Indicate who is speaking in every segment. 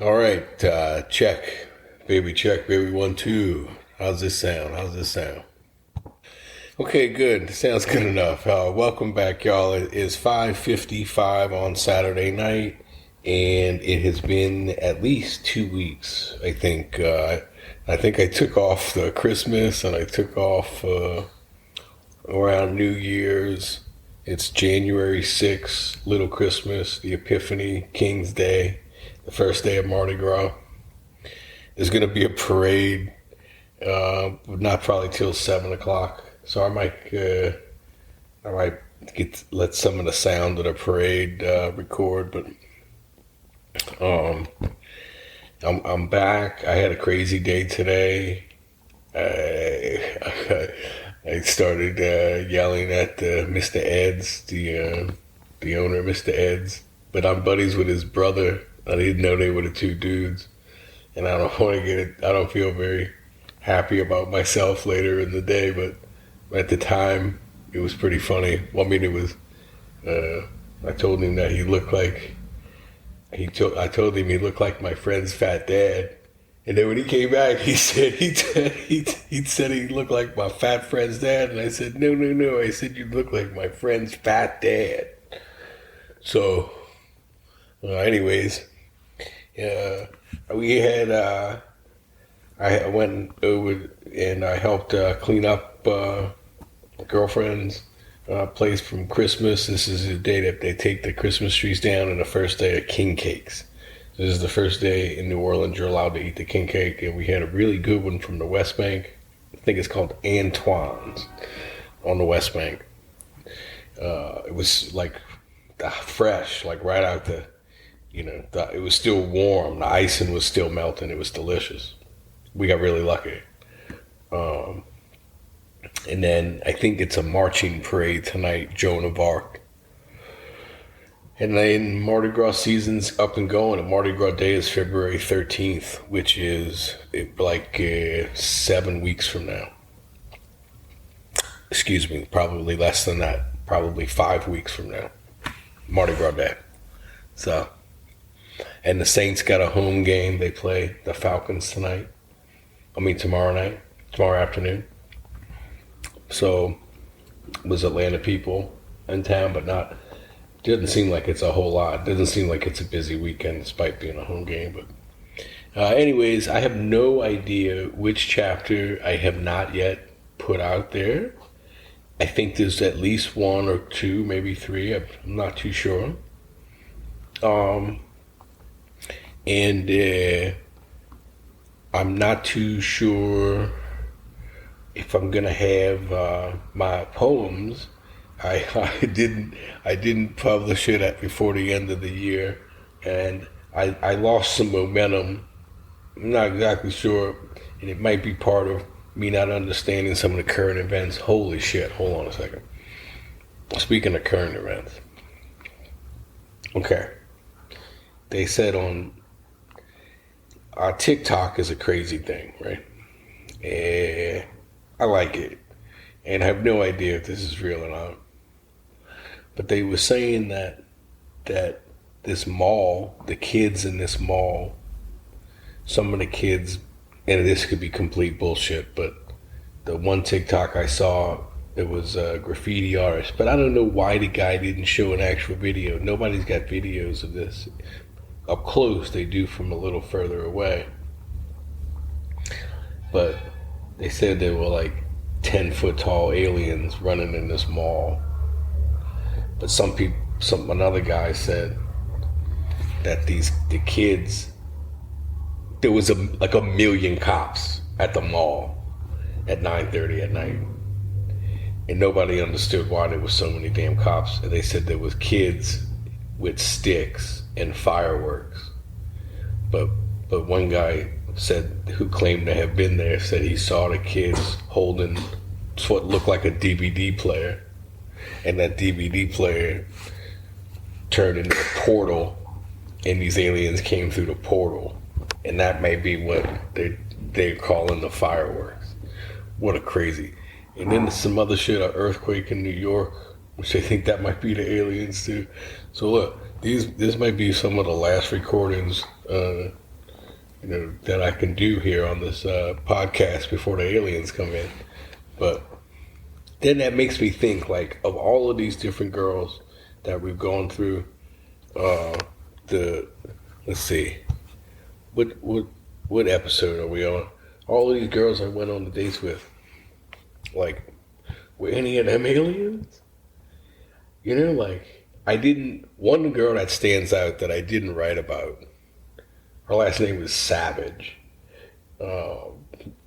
Speaker 1: All right, check, baby 1 2. How's this sound? Okay, good. Sounds good enough. Welcome back, y'all. It is 5:55 on Saturday night, and it has been at least 2 weeks. I think. I took off the Christmas, and I took off around New Year's. It's January 6th, Little Christmas, the Epiphany, King's Day, the first day of Mardi Gras. There's going to be a parade, not probably till 7 o'clock. So I might let some of the sound of the parade record. But um, I'm back. I had a crazy day today. I, I started yelling at Mr. Eds, the owner, Mr. Eds. But I'm buddies with his brother. I didn't know they were the two dudes, and I don't want to get it. I don't feel very happy about myself later in the day, but at the time it was pretty funny. Well, I mean, it was. I told him that he looked like I told him he looked like my friend's fat dad, and then when he came back, he said he looked like my fat friend's dad, and I said no. I said you look like my friend's fat dad. So, anyways. We had I went over and I helped clean up girlfriend's place from Christmas. This is the day that they take the Christmas trees down, and the first day of king cakes. This is the first day in New Orleans you're allowed to eat the king cake, and we had a really good one from the West Bank. I think it's called Antoine's on the West Bank. It was like fresh, like right out the. It was still warm. The icing was still melting. It was delicious. We got really lucky. And then I think it's a marching parade tonight, Joan of Arc. And then Mardi Gras season's up and going. And Mardi Gras Day is February 13th, which is like 7 weeks from now. Excuse me, probably less than that. Probably 5 weeks from now. Mardi Gras Day. So... And the Saints got a home game. They play the Falcons tomorrow afternoon. So it was Atlanta people in town, but doesn't seem like it's a whole lot. It doesn't seem like it's a busy weekend despite being a home game. But anyways, I have no idea which chapter I have not yet put out there. I think there's at least 1 or 2, maybe 3. I'm not too sure. And I'm not too sure if I'm gonna have my poems. I didn't publish it before the end of the year, and I lost some momentum. I'm not exactly sure, and it might be part of me not understanding some of the current events. Holy shit! Hold on a second. Speaking of current events, okay. They said on. TikTok is a crazy thing, right? And I like it. And I have no idea if this is real or not. But they were saying that this mall, the kids in this mall, some of the kids, and this could be complete bullshit, but the one TikTok I saw, it was a graffiti artist. But I don't know why the guy didn't show an actual video. Nobody's got videos of this. Up close, they do from a little further away. But they said there were like 10-foot tall aliens running in this mall. But another guy said that the kids, there was like a million cops at the mall at 9:30 at night. And nobody understood why there were so many damn cops. And they said there was kids with sticks and fireworks, but one guy said, who claimed to have been there, said he saw the kids holding what looked like a DVD player, and that DVD player turned into a portal, and these aliens came through the portal, and that may be what they're calling the fireworks. What a crazy! And then some other shit, an earthquake in New York, which they think that might be the aliens too. So look. This might be some of the last recordings that I can do here on this podcast before the aliens come in. But then that makes me think, like, of all of these different girls that we've gone through. Let's see, what episode are we on? All of these girls I went on the dates with, like, were any of them aliens? Like, I didn't. One girl that stands out that I didn't write about. Her last name was Savage.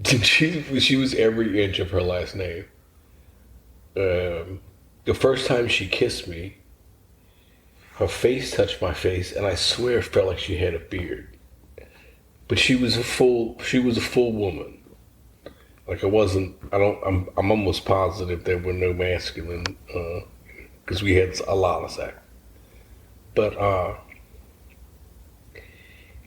Speaker 1: She was every inch of her last name. The first time she kissed me, her face touched my face, and I swear it felt like she had a beard. But she was a full woman. Like, it wasn't. I'm almost positive there were no masculine, because we had a lot of sex. But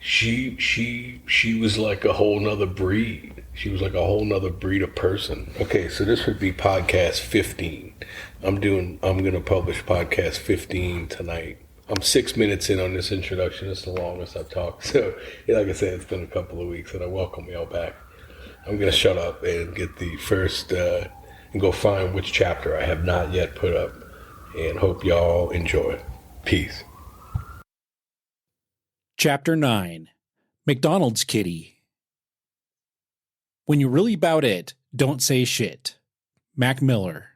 Speaker 1: she was like a whole nother breed. She was like a whole nother breed of person. Okay, so this would be podcast 15. I'm gonna publish podcast 15 tonight. I'm 6 minutes in on this introduction. It's the longest I've talked. So, like I said, it's been a couple of weeks, and I welcome y'all back. I'm gonna shut up and get the first and go find which chapter I have not yet put up, and hope y'all enjoy. Peace.
Speaker 2: Chapter 9. McDonald's Kitty. When you really bout it, don't say shit. Mac Miller.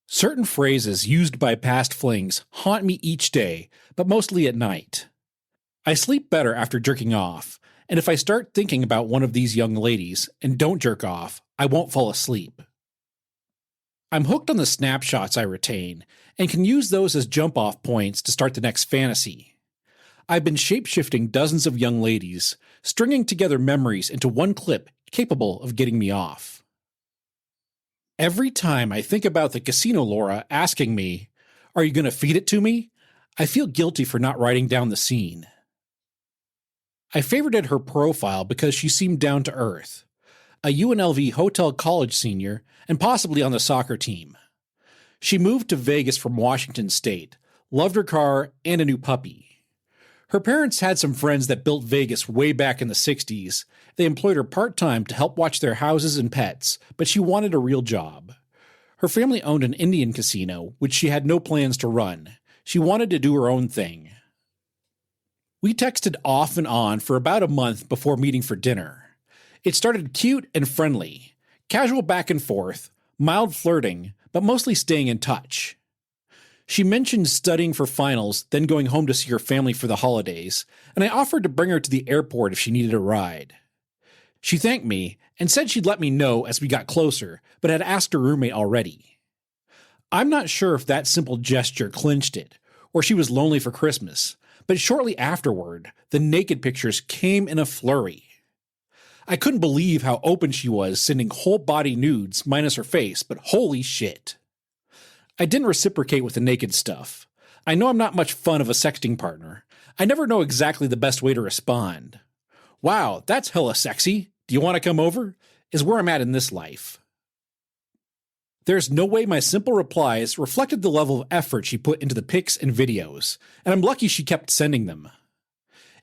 Speaker 2: Certain phrases used by past flings haunt me each day, but mostly at night. I sleep better after jerking off, and if I start thinking about one of these young ladies and don't jerk off, I won't fall asleep. I'm hooked on the snapshots I retain, and can use those as jump-off points to start the next fantasy. I've been shape-shifting dozens of young ladies, stringing together memories into one clip capable of getting me off. Every time I think about the casino Laura asking me, "Are you going to feed it to me?" I feel guilty for not writing down the scene. I favorited her profile because she seemed down to earth. A UNLV Hotel College senior and possibly on the soccer team. She moved to Vegas from Washington State, loved her car and a new puppy. Her parents had some friends that built Vegas way back in the 60s. They employed her part-time to help watch their houses and pets, but she wanted a real job. Her family owned an Indian casino, which she had no plans to run. She wanted to do her own thing. We texted off and on for about a month before meeting for dinner. It started cute and friendly, casual back and forth, mild flirting, but mostly staying in touch. She mentioned studying for finals, then going home to see her family for the holidays, and I offered to bring her to the airport if she needed a ride. She thanked me and said she'd let me know as we got closer, but had asked her roommate already. I'm not sure if that simple gesture clinched it, or she was lonely for Christmas, but shortly afterward, the naked pictures came in a flurry. I couldn't believe how open she was, sending whole-body nudes minus her face, but holy shit. I didn't reciprocate with the naked stuff. I know I'm not much fun of a sexting partner. I never know exactly the best way to respond. "Wow, that's hella sexy. Do you want to come over?" is where I'm at in this life. There's no way my simple replies reflected the level of effort she put into the pics and videos, and I'm lucky she kept sending them.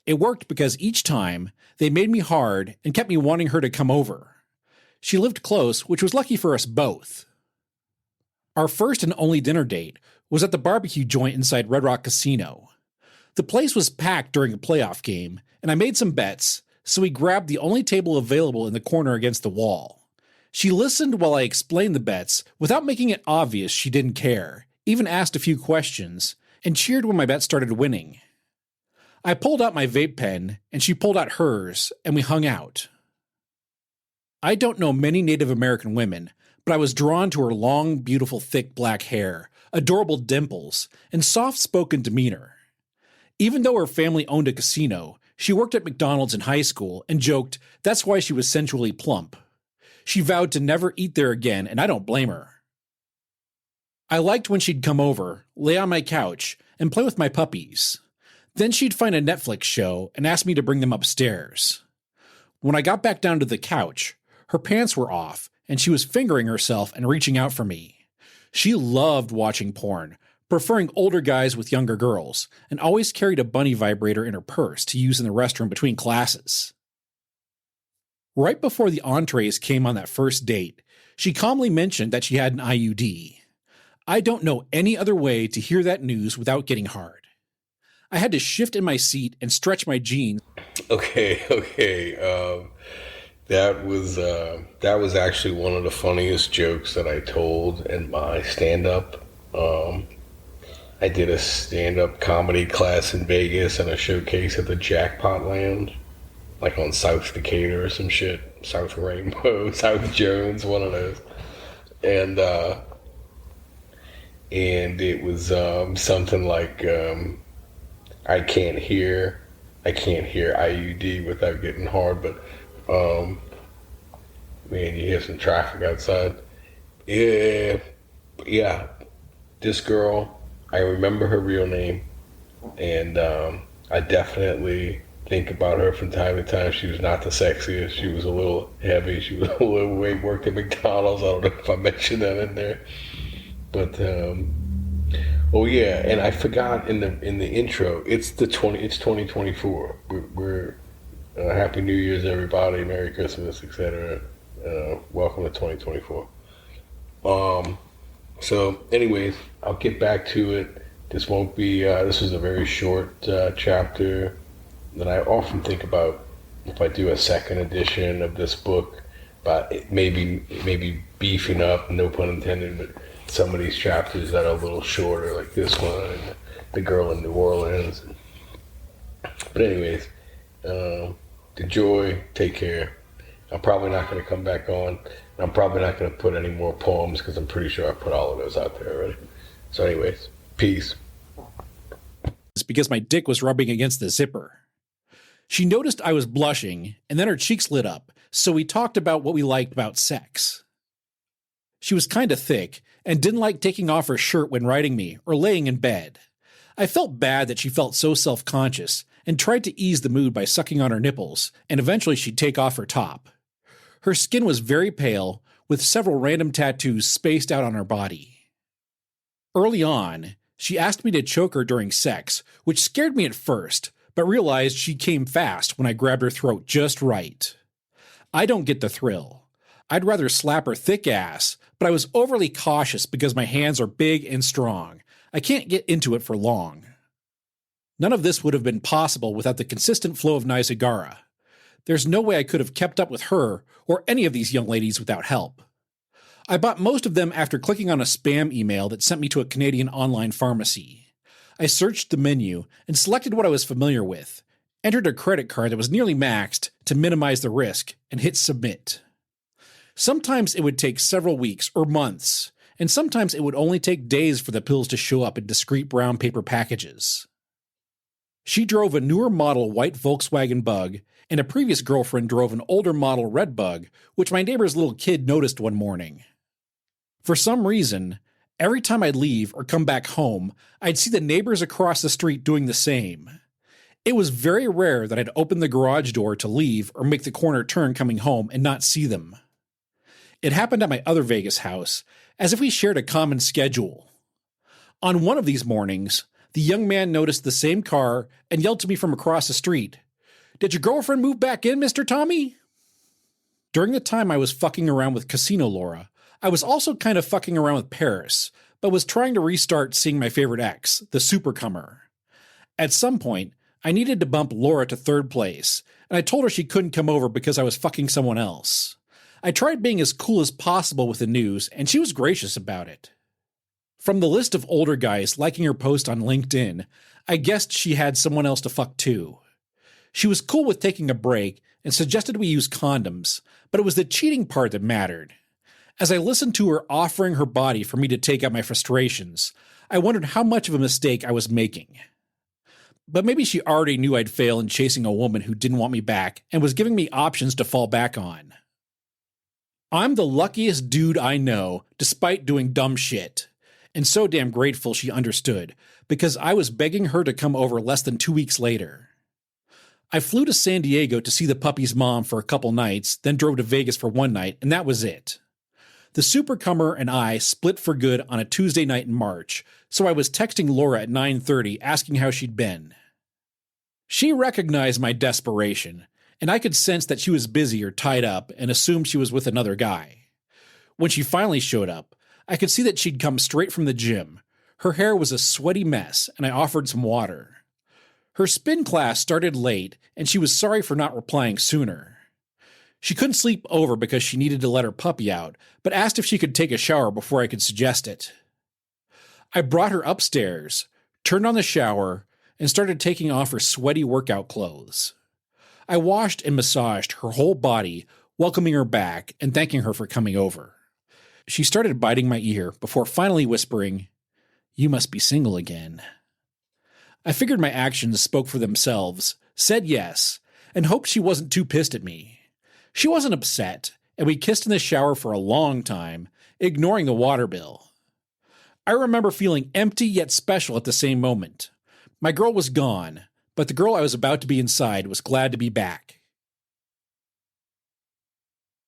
Speaker 2: It worked because each time, they made me hard and kept me wanting her to come over. She lived close, which was lucky for us both. Our first and only dinner date was at the barbecue joint inside Red Rock Casino. The place was packed during a playoff game, and I made some bets, so we grabbed the only table available in the corner against the wall. She listened while I explained the bets without making it obvious she didn't care, even asked a few questions, and cheered when my bet started winning. I pulled out my vape pen, and she pulled out hers, and we hung out. I don't know many Native American women, but I was drawn to her long, beautiful, thick black hair, adorable dimples, and soft-spoken demeanor. Even though her family owned a casino, she worked at McDonald's in high school and joked that's why she was sensually plump. She vowed to never eat there again, and I don't blame her. I liked when she'd come over, lay on my couch, and play with my puppies. Then she'd find a Netflix show and ask me to bring them upstairs. When I got back down to the couch, her pants were off, and she was fingering herself and reaching out for me. She loved watching porn, preferring older guys with younger girls, and always carried a bunny vibrator in her purse to use in the restroom between classes. Right before the entrees came on that first date, she calmly mentioned that she had an IUD. I don't know any other way to hear that news without getting hard. I had to shift in my seat and stretch my jeans.
Speaker 1: Okay. That was actually one of the funniest jokes that I told in my stand-up. I did a stand-up comedy class in Vegas and a showcase at the Jackpot Lounge, like on South Decatur or some shit, South Rainbow, South Jones, one of those, and it was something like I can't hear IUD without getting hard, but man, you hear some traffic outside. Yeah. This girl, I remember her real name, and I definitely think about her from time to time. She was not the sexiest. She was a little heavy. She was a little weight. Worked at McDonald's. I don't know if I mentioned that in there, but oh yeah, and I forgot in the intro. It's 2024. We're Happy New Year's, everybody. Merry Christmas, etc. Welcome to 2024. So, anyways, I'll get back to it. This won't be. This is a very short chapter that I often think about if I do a second edition of this book. But maybe beefing up, no pun intended, but some of these chapters that are a little shorter, like this one, and the girl in New Orleans. But anyways, enjoy. Take care. I'm probably not going to come back on. I'm probably not going to put any more poems because I'm pretty sure I put all of those out there already. So anyways, peace.
Speaker 2: It's because my dick was rubbing against the zipper. She noticed I was blushing, and then her cheeks lit up, so we talked about what we liked about sex. She was kind of thick and didn't like taking off her shirt when riding me or laying in bed. I felt bad that she felt so self-conscious and tried to ease the mood by sucking on her nipples, and eventually she'd take off her top. Her skin was very pale, with several random tattoos spaced out on her body. Early on, she asked me to choke her during sex, which scared me at first, but realized she came fast when I grabbed her throat just right. I don't get the thrill. I'd rather slap her thick ass, but I was overly cautious because my hands are big and strong. I can't get into it for long. None of this would have been possible without the consistent flow of Niagara. There's no way I could have kept up with her or any of these young ladies without help. I bought most of them after clicking on a spam email that sent me to a Canadian online pharmacy. I searched the menu and selected what I was familiar with, entered a credit card that was nearly maxed to minimize the risk, and hit submit. Sometimes it would take several weeks or months, and sometimes it would only take days for the pills to show up in discreet brown paper packages. She drove a newer model white Volkswagen Bug, and a previous girlfriend drove an older model red Bug, which my neighbor's little kid noticed one morning. For some reason, every time I'd leave or come back home, I'd see the neighbors across the street doing the same. It was very rare that I'd open the garage door to leave or make the corner turn coming home and not see them. It happened at my other Vegas house, as if we shared a common schedule. On one of these mornings, the young man noticed the same car and yelled to me from across the street, "Did your girlfriend move back in, Mr. Tommy?" During the time I was fucking around with Casino Laura, I was also kind of fucking around with Paris, but was trying to restart seeing my favorite ex, the Supercomer. At some point, I needed to bump Laura to third place, and I told her she couldn't come over because I was fucking someone else. I tried being as cool as possible with the news, and she was gracious about it. From the list of older guys liking her post on LinkedIn, I guessed she had someone else to fuck too. She was cool with taking a break and suggested we use condoms, but it was the cheating part that mattered. As I listened to her offering her body for me to take out my frustrations, I wondered how much of a mistake I was making. But maybe she already knew I'd fail in chasing a woman who didn't want me back and was giving me options to fall back on. I'm the luckiest dude I know, despite doing dumb shit. And so damn grateful she understood, because I was begging her to come over less than 2 weeks later. I flew to San Diego to see the puppy's mom for a couple nights, then drove to Vegas for one night, and that was it. The supercomer and I split for good on a Tuesday night in March, so I was texting Laura at 9:30 asking how she'd been. She recognized my desperation, and I could sense that she was busy or tied up and assumed she was with another guy. When she finally showed up, I could see that she'd come straight from the gym. Her hair was a sweaty mess, and I offered some water. Her spin class started late, and she was sorry for not replying sooner. She couldn't sleep over because she needed to let her puppy out, but asked if she could take a shower before I could suggest it. I brought her upstairs, turned on the shower, and started taking off her sweaty workout clothes. I washed and massaged her whole body, welcoming her back and thanking her for coming over. She started biting my ear before finally whispering, "You must be single again." I figured my actions spoke for themselves, said yes, and hoped she wasn't too pissed at me. She wasn't upset, and we kissed in the shower for a long time, ignoring the water bill. I remember feeling empty yet special at the same moment. My girl was gone, but the girl I was about to be inside was glad to be back.